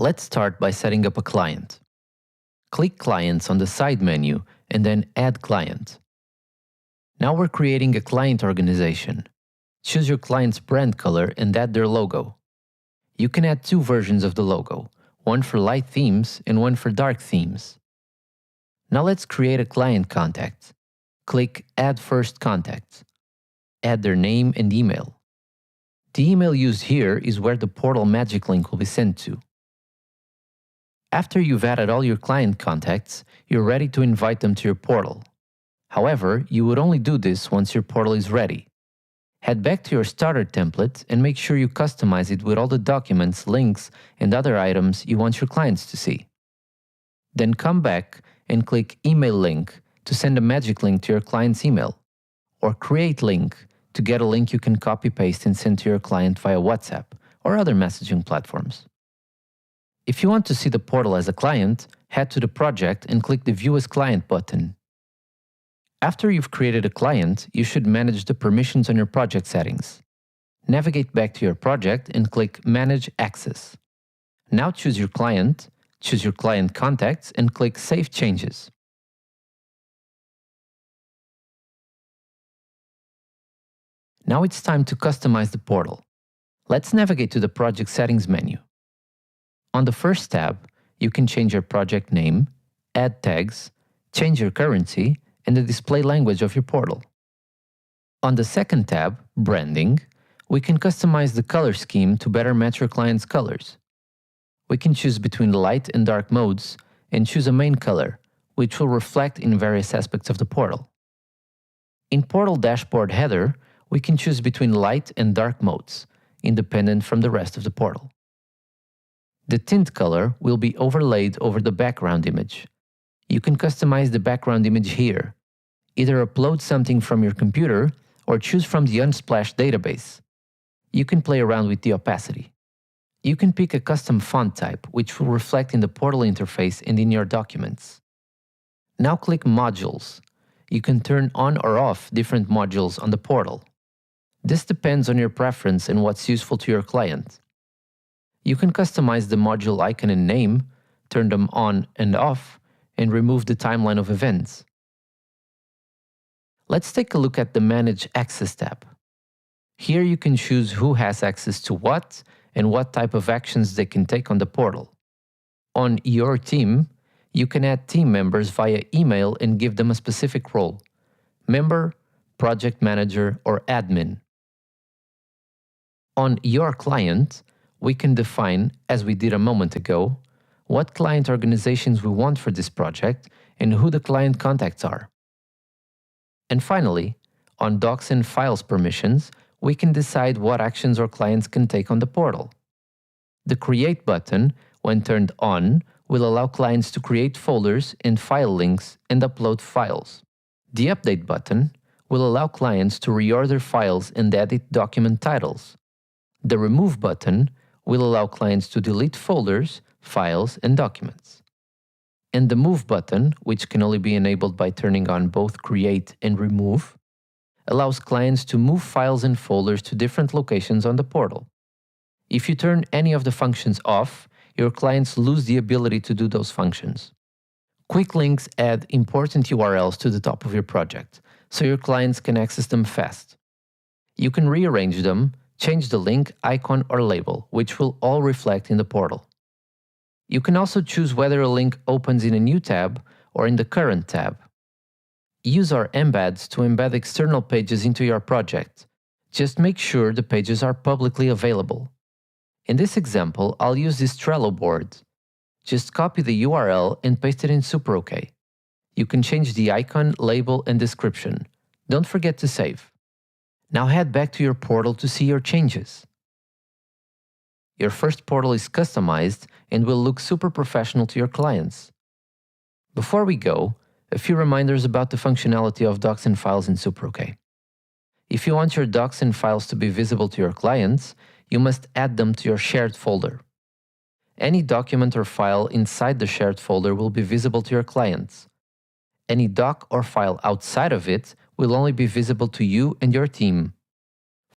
Let's start by setting up a client. Click Clients on the side menu and then Add Client. Now we're creating a client organization. Choose your client's brand color and add their logo. You can add two versions of the logo, one for light themes and one for dark themes. Now let's create a client contact. Click Add First Contact. Add their name and email. The email used here is where the portal magic link will be sent to. After you've added all your client contacts, you're ready to invite them to your portal. However, you would only do this once your portal is ready. Head back to your starter template and make sure you customize it with all the documents, links, and other items you want your clients to see. Then come back and click Email Link to send a magic link to your client's email, or Create Link to get a link you can copy-paste and send to your client via WhatsApp or other messaging platforms. If you want to see the portal as a client, head to the project and click the View as Client button. After you've created a client, you should manage the permissions on your project settings. Navigate back to your project and click Manage Access. Now choose your client contacts, and click Save Changes. Now it's time to customize the portal. Let's navigate to the Project Settings menu. On the first tab, you can change your project name, add tags, change your currency, and the display language of your portal. On the second tab, Branding, we can customize the color scheme to better match your client's colors. We can choose between light and dark modes and choose a main color, which will reflect in various aspects of the portal. In Portal Dashboard Header, we can choose between light and dark modes, independent from the rest of the portal. The tint color will be overlaid over the background image. You can customize the background image here. Either upload something from your computer or choose from the Unsplash database. You can play around with the opacity. You can pick a custom font type, which will reflect in the portal interface and in your documents. Now click Modules. You can turn on or off different modules on the portal. This depends on your preference and what's useful to your client. You can customize the module icon and name, turn them on and off, and remove the timeline of events. Let's take a look at the Manage Access tab. Here you can choose who has access to what and what type of actions they can take on the portal. On your team, you can add team members via email and give them a specific role: member, project manager, or admin. On your client, we can define, as we did a moment ago, what client organizations we want for this project and who the client contacts are. And finally, on Docs and Files permissions, we can decide what actions our clients can take on the portal. The Create button, when turned on, will allow clients to create folders and file links and upload files. The Update button will allow clients to reorder files and edit document titles. The Remove button will allow clients to delete folders, files, and documents. And the Move button, which can only be enabled by turning on both Create and Remove, allows clients to move files and folders to different locations on the portal. If you turn any of the functions off, your clients lose the ability to do those functions. Quick links add important URLs to the top of your project, so your clients can access them fast. You can rearrange them, change the link, icon, or label, which will all reflect in the portal. You can also choose whether a link opens in a new tab or in the current tab. Use our embeds to embed external pages into your project. Just make sure the pages are publicly available. In this example, I'll use this Trello board. Just copy the URL and paste it in SuperOkay. You can change the icon, label, and description. Don't forget to save. Now head back to your portal to see your changes. Your first portal is customized and will look super professional to your clients. Before we go, a few reminders about the functionality of Docs and Files in SuperOkay. If you want your Docs and Files to be visible to your clients, you must add them to your shared folder. Any document or file inside the shared folder will be visible to your clients. Any doc or file outside of it will only be visible to you and your team.